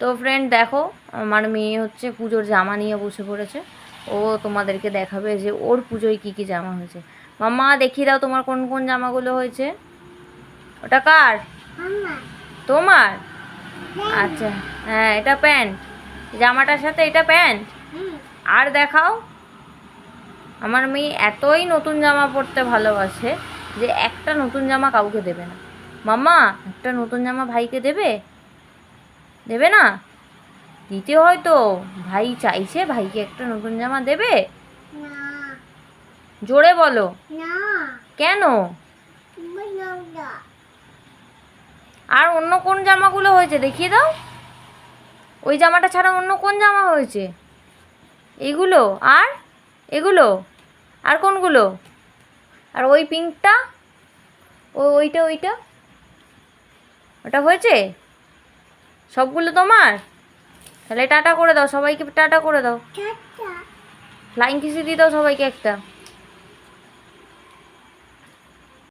তো ফ্রেন্ড দেখো, আমার মেয়ে হচ্ছে পুজোর জামা নিয়ে বসে পড়েছে। ও তোমাদেরকে দেখাবে যে ওর পুজোয় কী কী জামা হয়েছে। মাম্মা দেখিয়ে দাও তোমার কোন কোন জামাগুলো হয়েছে। ওটা কার? তোমার? আচ্ছা, হ্যাঁ এটা প্যান্ট, জামাটার সাথে এটা প্যান্ট। আর দেখাও। আমার মেয়ে এতই নতুন জামা পরতে ভালোবাসে যে একটা নতুন জামা কাউকে দেবে না। মাম্মা একটা নতুন জামা ভাইকে দেবে? দেবে না? দিতে হয়তো, ভাই চাইছে, ভাইকে একটা নতুন জামা দেবে? জোরে বলো। কেন? আর অন্য কোন জামাগুলো হয়েছে দেখিয়ে দাও। ওই জামাটা ছাড়া অন্য কোন জামা হয়েছে? এগুলো আর এগুলো আর কোনগুলো? আর ওই পিঙ্কটা, ওইটা ওইটা ওটা হয়েছে? সবগুলো তোমার? তাহলে টাটা করে দাও সবাইকে, টাটা করে দাও, ফ্লাইং কিসে দিয়ে দাও সবাইকে একটা।